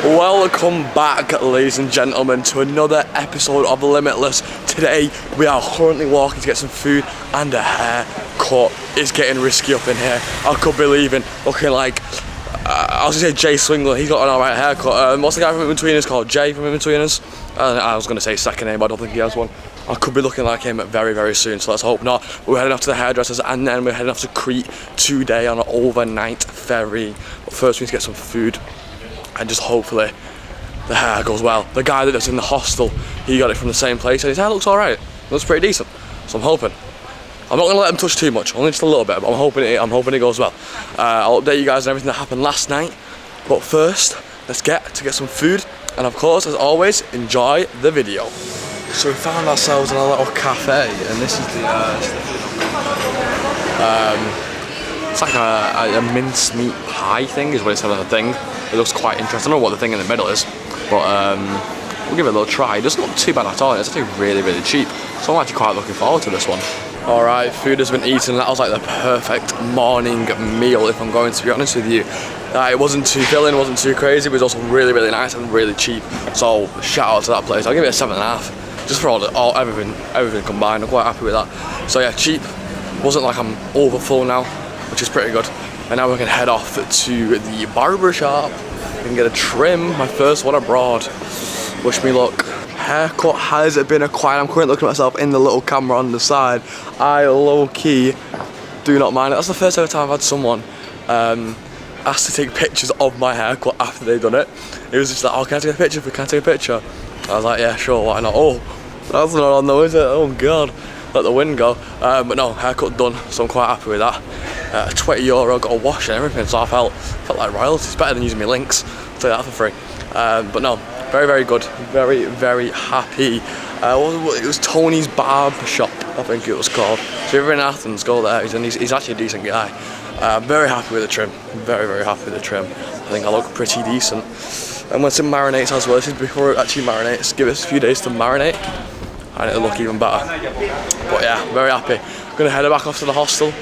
Welcome back, ladies and gentlemen, to another episode of Limitless. Today we are currently walking to get some food and a haircut. It's getting risky up in here. I could be leaving looking like I was gonna say Jay Swingler. He's got an alright haircut. What's the guy from In-Betweeners called? Jay from In-Betweeners? I was gonna say his second name, but I don't think he has one. I could be looking like him very, very soon, so let's hope not. We're heading off to the hairdressers and then we're heading off to Crete today on an overnight ferry. But first we need to get some food and just hopefully the hair goes well. The guy that lives in the hostel, he got it from the same place and his hair looks alright. Looks pretty decent, so I'm hoping. I'm not going to let him touch too much, only just a little bit, but I'm hoping it goes well. I'll update you guys on everything that happened last night, but first, let's get some food, and of course, as always, enjoy the video. So we found ourselves in a little cafe, and this is the it's like a mincemeat pie thing, is what it said on the thing. It looks quite interesting. I don't know what the thing in the middle is, but we'll give it a little try. It doesn't look too bad at all. It's actually really, really cheap, so I'm actually quite looking forward to this one. Alright, food has been eaten. That was like the perfect morning meal, if I'm going to be honest with you. It wasn't too filling, wasn't too crazy, but it was also really, really nice and really cheap. So shout out to that place. I'll give it a 7.5, just for everything combined. I'm quite happy with that. So yeah, cheap. Wasn't like I'm over full now, which is pretty good. And now we can head off to the barber shop. We can get a trim, my first one abroad. Wish me luck. Haircut has been acquired. I'm currently looking at myself in the little camera on the side. I low-key do not mind it. That's the first ever time I've had someone ask to take pictures of my haircut after they've done it. It was just like, oh, can I take a picture? Can I take a picture? I was like, yeah, sure, why not? Oh, that's not on though, is it? Oh God, let the wind go. But no, haircut done, so I'm quite happy with that. €20, got a wash and everything, so I felt like royalty. It's better than using my links. I'll tell you that for free. But no, very, very good. Very, very happy. It was Tony's Barber Shop, I think it was called. So if you're in Athens, go there. He's actually a decent guy. Very happy with the trim. Very, very happy with the trim. I think I look pretty decent. And once it marinates as well, this is before it actually marinates. Give it a few days to marinate, and it'll look even better. But yeah, very happy. I'm gonna head back off to the hostel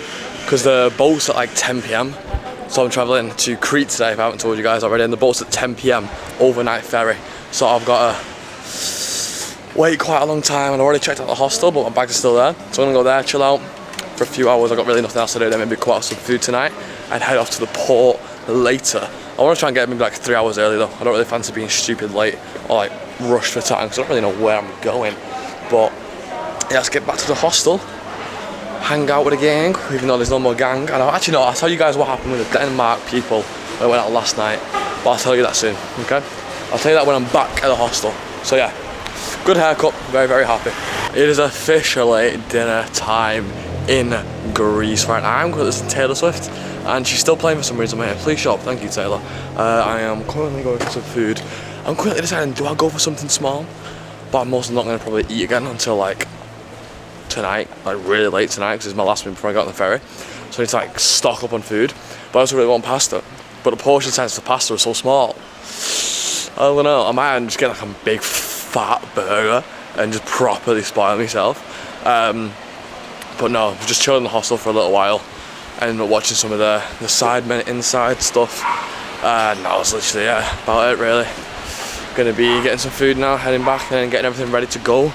because the boat's at like 10 PM. So I'm travelling to Crete today, if I haven't told you guys already, and the boat's at 10 PM, overnight ferry. So I've got to wait quite a long time, and I already checked out the hostel, but my bags are still there. So I'm gonna go there, chill out for a few hours. I've got really nothing else to do, then maybe quite some food tonight, and head off to the port later. I want to try and get maybe like 3 hours early though. I don't really fancy being stupid late or like rushed for time, because I don't really know where I'm going. But yeah, let's get back to the hostel. Hang out with a gang, even though there's no more gang. And I'll tell you guys what happened with the Denmark people when I went out last night, but I'll tell you that soon, okay? I'll tell you that when I'm back at the hostel. So yeah, good haircut, very, very happy. It is officially dinner time in Greece right now. I'm going to listen to Taylor Swift, and she's still playing for some reason, mate. Please shop, thank you, Taylor. I am currently going for some food. I'm currently deciding, do I go for something small? But I'm also not going to probably eat again until like tonight, like really late tonight, because it's my last meal before I got on the ferry. So I need to like stock up on food, but I also really want pasta. But the portion size of the pasta is so small. I don't know, I might just get like a big fat burger and just properly spoil myself. But no, we're just chilling in the hostel for a little while and watching some of the side men inside stuff. No, it's literally about it really. Gonna be getting some food now, heading back and then getting everything ready to go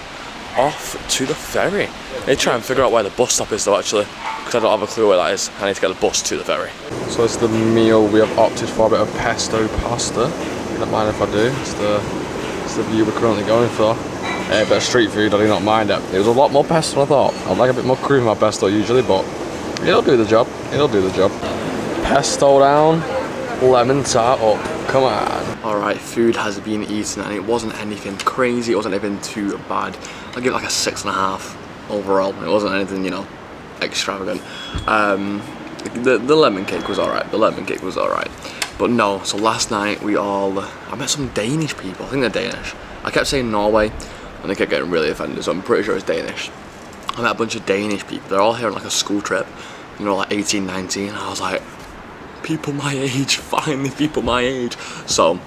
off to the ferry. I need to try and figure out where the bus stop is though, actually, because I don't have a clue where that is. I need to get the bus to the ferry. So it's the meal. We have opted for a bit of pesto pasta. I don't mind if I do. It's the view we're currently going for. A bit of street food, I do not mind it. It was a lot more pesto than I thought. I'd like a bit more cream in my pesto usually, but it'll do the job. It'll do the job. Pesto down, lemon tart up. Come on. Alright, food has been eaten and it wasn't anything crazy, it wasn't anything too bad. I'll give it like a 6.5 overall. It wasn't anything, you know, extravagant. The lemon cake was alright. But no, so last night I met some Danish people. I think they're Danish. I kept saying Norway and they kept getting really offended, so I'm pretty sure it's Danish. I met a bunch of Danish people. They're all here on like a school trip, you know, like 18, 19. And I was like, people my age, finally people my age. So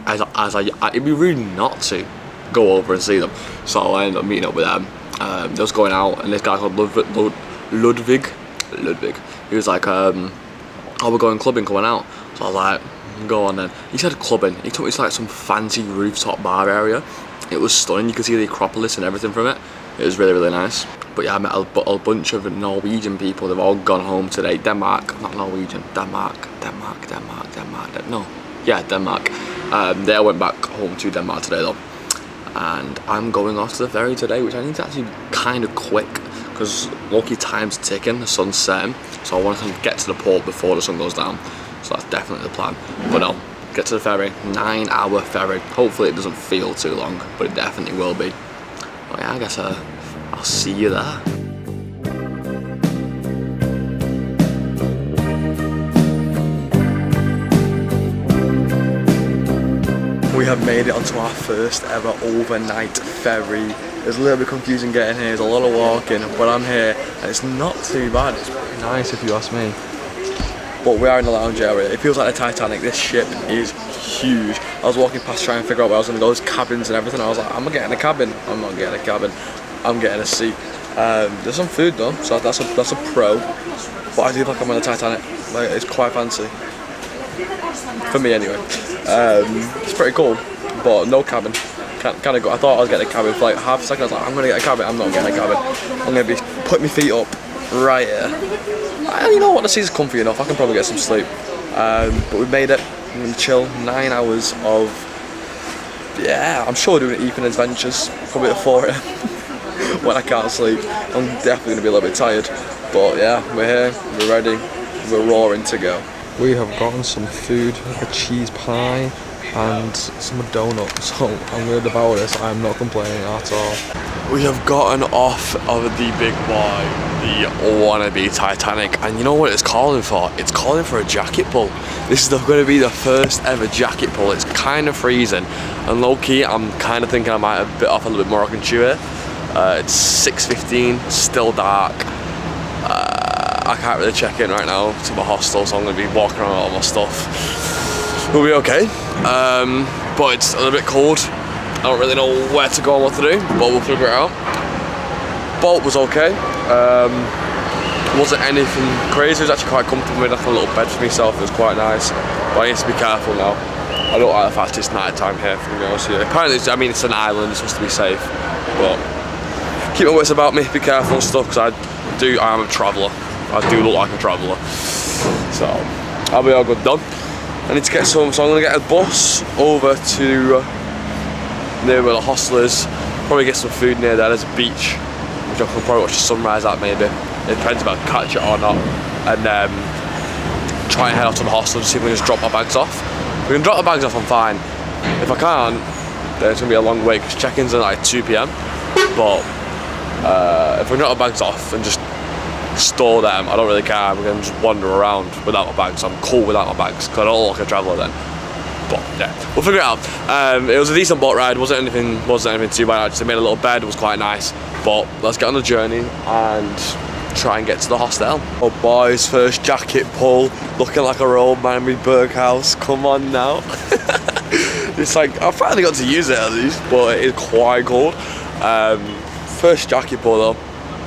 it'd be rude not to go over and see them. So I ended up meeting up with them. They was going out, and this guy called Ludwig, he was like, oh, we're going clubbing, going out. So I was like, Go on then. He said clubbing. He took me to like some fancy rooftop bar area. It was stunning. You could see the Acropolis and everything from it. It was really, really nice. But yeah, I met a bunch of Norwegian people. They've all gone home today. Denmark, not Norwegian. Denmark. No. Yeah, Denmark. They all went back home to Denmark today though. And I'm going off to the ferry today, which I need to actually kind of quick because lucky time's ticking, the sun's setting. So I want to get to the port before the sun goes down. So that's definitely the plan. But no, get to the ferry, 9-hour ferry. Hopefully it doesn't feel too long, but it definitely will be. But yeah, I guess I'll see you there. We have made it onto our first ever overnight ferry. It's a little bit confusing getting here, there's a lot of walking, but I'm here and it's not too bad. It's pretty nice if you ask me. But we are in the lounge area. It feels like the Titanic. This ship is huge. I was walking past trying to figure out where I was going to go. There's cabins and everything. I was like, I'm getting a cabin. I'm not getting a cabin. I'm getting a seat. There's some food though, so that's a pro. But I do feel like I'm on the Titanic. Like, it's quite fancy. For me anyway. It's pretty cool, but no cabin. Kind of go. I thought I was getting a cabin for like half a second. I was like, I'm gonna get a cabin. I'm not getting a cabin. I'm gonna be putting my feet up right here. You know what? The seat's comfy enough. I can probably get some sleep. But we made it. I'm gonna chill. 9 hours of, yeah. I'm sure we're doing Ethanjtravelling probably at 4 AM when I can't sleep. I'm definitely gonna be a little bit tired. But yeah, we're here. We're ready. We're roaring to go. We have gotten some food, like a cheese pie and some donuts, so I'm going to devour this. I'm not complaining at all. We have gotten off of the big boy, the wannabe Titanic, and you know what it's calling for? It's calling for a jacket pull. This is going to be the first ever jacket pull. It's kind of freezing, and low-key I'm kind of thinking I might have bit off a little bit more I can chew it. It's 6:15, still dark. I can't really check in right now to my hostel, so I'm going to be walking around all my stuff. We'll be okay, but it's a little bit cold. I don't really know where to go and what to do, but we'll figure it out. Boat was okay. Wasn't anything crazy. It was actually quite comfortable. I made like a little bed for myself. It was quite nice, but I need to be careful now. I don't like the fact it's night time here, to be honest with you. Apparently, I mean, it's an island. It's supposed to be safe, but keep my wits about me. Be careful and stuff, because I am a traveller. I do look like a traveller, so I'll be all good done. I need to get some, so I'm going to get a bus over to near where the hostel is, probably get some food near there. There's a beach, which I can probably watch the sunrise at maybe. It depends if I can catch it or not. And try and head off to the hostel to see if we can just drop my bags off. If we can drop the bags off, I'm fine. If I can't, then it's going to be a long wait, because check-in's at like 2 PM. But if we can drop the bags off and just store them, I don't really care. I'm going to just wander around without my bags. I'm cool without my bags, because I don't look like a traveller then. But yeah, we'll figure it out. It was a decent boat ride. Wasn't anything too bad. I just made a little bed. It was quite nice. But let's get on the journey and try and get to the hostel. Oh boys, first jacket pull. Looking like a old man in my Berghaus. Come on now. It's like I finally got to use it at least, but it is quite cold. First jacket pull though.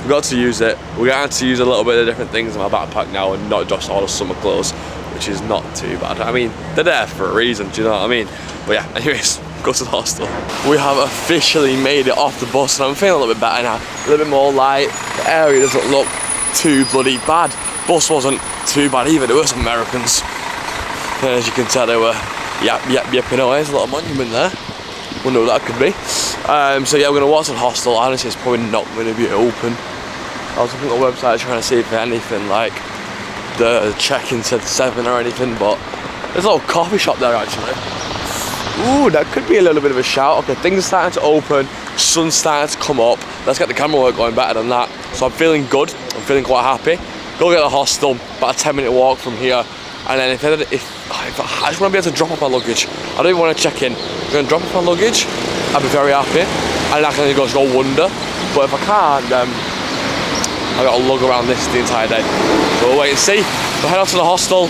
We got to use it. We're going to use a little bit of different things in my backpack now, and not just all the summer clothes, which is not too bad. I mean, they're there for a reason, do you know what I mean? But yeah, anyways, go to the hostel. We have officially made it off the bus, and I'm feeling a little bit better now. A little bit more light. The area doesn't look too bloody bad. Bus wasn't too bad either. There were some Americans. And as you can tell, they were yapping away. There's a little monument there. Wonder what that could be. So yeah, we're going to walk to the hostel. Honestly, it's probably not going to be open. I was looking at the website trying to see if there's anything like the check-in said 7 or anything, but there's a little coffee shop there actually. Ooh, that could be a little bit of a shout. Okay, things are starting to open, sun's starting to come up. Let's get the camera work going better than that. So I'm feeling good, I'm feeling quite happy. Go get the hostel, about a 10-minute walk from here. And then if I just want to be able to drop off my luggage. I don't even want to check in. I'm going to drop off my luggage, I'll be very happy. And I can go wander. But if I can't, then I've got to lug around this the entire day. So we'll wait and see. We'll head off to the hostel,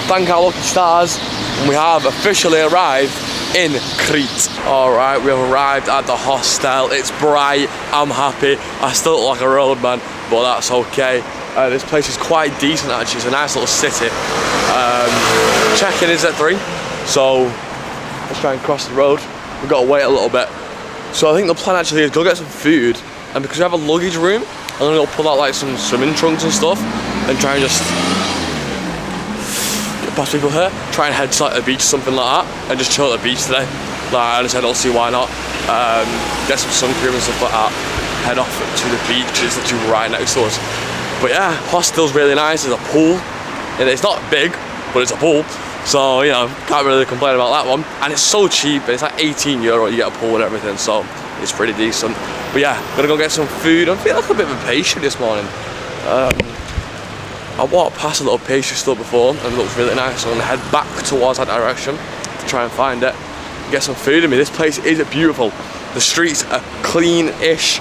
thank our lucky stars, and we have officially arrived in Crete. Alright, we have arrived at the hostel. It's bright, I'm happy. I still look like a road man, but that's okay. This place is quite decent actually, it's a nice little city. Check-in is at 3. So let's try and cross the road. We've got to wait a little bit. So I think the plan actually is go get some food, and because we have a luggage room, I'm gonna go pull out like some swimming trunks and stuff and try and just get past people here, try and head to like the beach or something like that and just chill at the beach today. Like I just said, I'll see why not. Get some sun cream and stuff like that, head off to the beach, it's literally right next to us. But yeah, hostel's really nice, there's a pool, and it's not big, but it's a pool. So, you know, can't really complain about that one. And it's so cheap, it's like €18, you get a pool and everything, so it's pretty decent. But yeah, gonna go get some food. I'm feeling like a bit of a pastry this morning. I walked past a little pastry store before and it looks really nice, so I'm gonna head back towards that direction to try and find it. Get some food in me. This place is beautiful. The streets are clean-ish.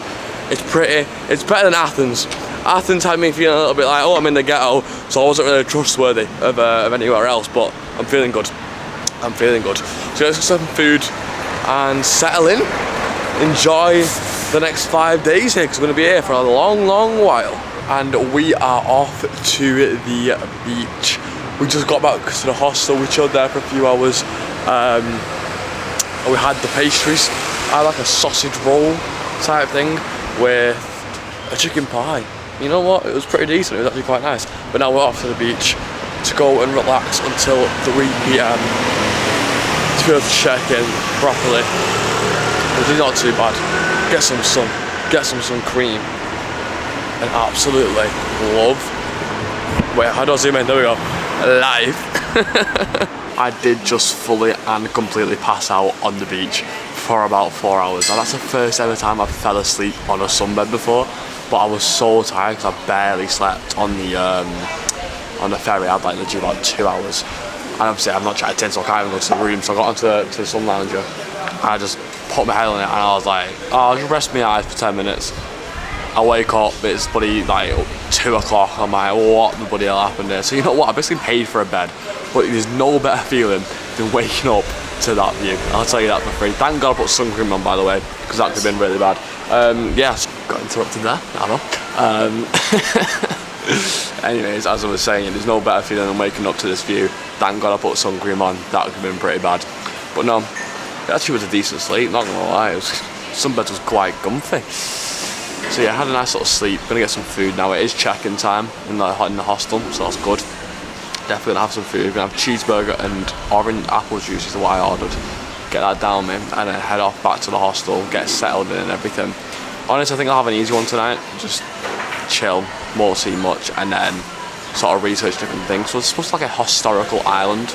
It's pretty. It's better than Athens. Athens had me feeling a little bit like, oh, I'm in the ghetto, so I wasn't really trustworthy of anywhere else, but I'm feeling good. I'm feeling good. So let's get some food and settle in. Enjoy the next 5 days here, because we're going to be here for a long, long while. And we are off to the beach. We just got back to the hostel, we chilled there for a few hours. We had the pastries. I had like a sausage roll type thing with a chicken pie. You know what, it was pretty decent, it was actually quite nice. But now we're off to the beach to go and relax until 3 PM to be able to check in properly, which is not too bad. Get some sun cream, and absolutely love, wait, how do I zoom in, there we go, life. I did just fully and completely pass out on the beach for about 4 hours. Now that's the first ever time I've fell asleep on a sunbed before, but I was so tired because I barely slept on the ferry. I had like literally about 2 hours. And obviously I've not checked in, so I can't even go to the room. So I got onto the sun lounger and I just put my head on it and I was like, oh, I'll just rest my eyes for 10 minutes. I wake up, it's bloody like 2 o'clock, I'm like, what the bloody hell happened there? So you know what, I basically paid for a bed, but there's no better feeling than waking up to that view. I'll tell you that for free. Thank God I put sun cream on, by the way, because that could have been really bad. Yeah, got interrupted there, I don't know. Anyways, as I was saying, there's no better feeling than waking up to this view. Thank God I put sun cream on, that could have been pretty bad. But no, it actually was a decent sleep, not gonna lie. Sunbed was quite comfy. So yeah, I had a nice little sleep. Gonna get some food now. It is check-in time in the hostel, so that's good. Definitely gonna have some food. Gonna have cheeseburger and orange apple juice is what I ordered. Get that down me, and then head off back to the hostel, get settled in and everything. Honestly, I think I'll have an easy one tonight. Just chill, won't see much, and then sort of research different things. So it's supposed to be like a historical island.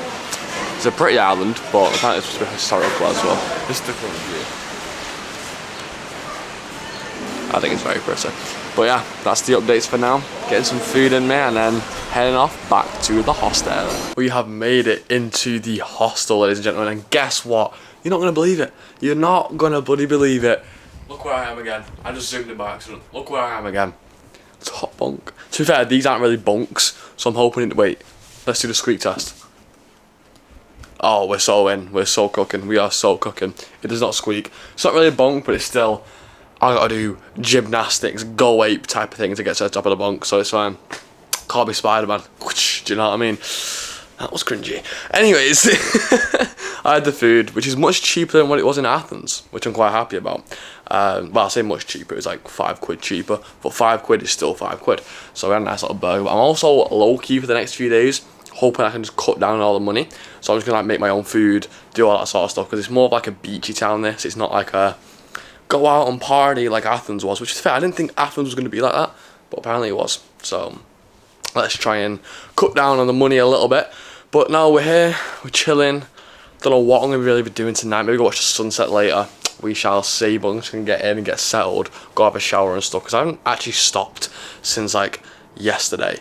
It's a pretty island, but apparently it's supposed to be historical as well. This is the front view. I think it's very pretty. But yeah, that's the updates for now. Getting some food in me and then heading off back to the hostel. We have made it into the hostel, ladies and gentlemen, and guess what? You're not gonna believe it. You're not gonna bloody believe it. Look where I am again. I just zoomed in by accident. Look where I am again. Top bunk. To be fair, these aren't really bunks, so I'm hoping it, wait, let's do the squeak test. Oh, we're so in. We're so cooking. We are so cooking. It does not squeak. It's not really a bunk, but it's still, I gotta do gymnastics, go ape type of thing to get to the top of the bunk, so it's fine. Can't be Spider-Man. Do you know what I mean? That was cringy. Anyways, I had the food, which is much cheaper than what it was in Athens, which I'm quite happy about. Well, I say much cheaper, it was like £5 cheaper, but £5 is still £5. So we had a nice little burger. I'm also low-key for the next few days, hoping I can just cut down on all the money. So I'm just gonna like make my own food, do all that sort of stuff, because it's more of like a beachy town, this. It's not like a go out and party like Athens was, which is fair. I didn't think Athens was gonna be like that, but apparently it was. So let's try and cut down on the money a little bit. But now we're here, we're chilling. Don't know what I'm gonna really be doing tonight. Maybe go watch the sunset later. We shall see, but I'm just gonna get in and get settled, go have a shower and stuff, because I haven't actually stopped since like yesterday,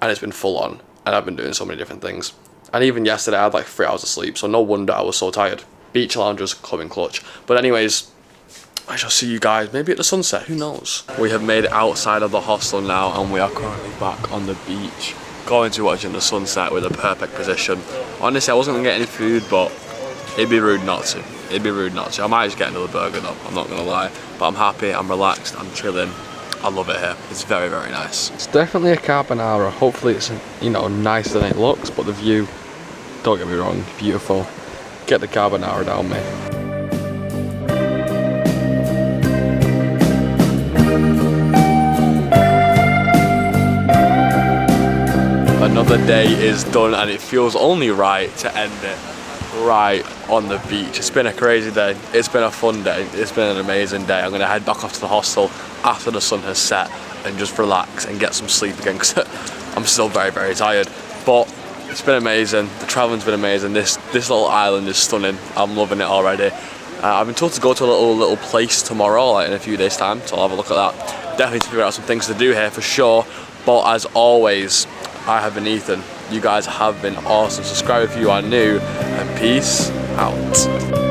and it's been full on, and I've been doing so many different things. And even yesterday I had like 3 hours of sleep, so no wonder I was so tired. Beach loungers coming clutch. But anyways, I shall see you guys maybe at the sunset, who knows. We have made it outside of the hostel now, and we are currently back on the beach, going to watching the sunset with a perfect position. Honestly, I wasn't gonna get any food, but it'd be rude not to. It'd be rude not to. I might just get another burger though, I'm not gonna lie. But I'm happy, I'm relaxed, I'm chilling. I love it here. It's very, very nice. It's definitely a carbonara. Hopefully it's, you know, nicer than it looks, but the view, don't get me wrong, beautiful. Get the carbonara down me. Another day is done and it feels only right to end it right on the beach. It's been a crazy day, it's been a fun day, it's been an amazing day. I'm gonna head back off to the hostel after the sun has set and just relax and get some sleep again because I'm still very, very tired. But it's been amazing, the travelling's been amazing. This little island is stunning, I'm loving it already. I've been told to go to a little place tomorrow, like in a few days time, so I'll have a look at that. Definitely to figure out some things to do here for sure. But as always, I have been Ethan. You guys have been awesome. Subscribe if you are new, and peace out.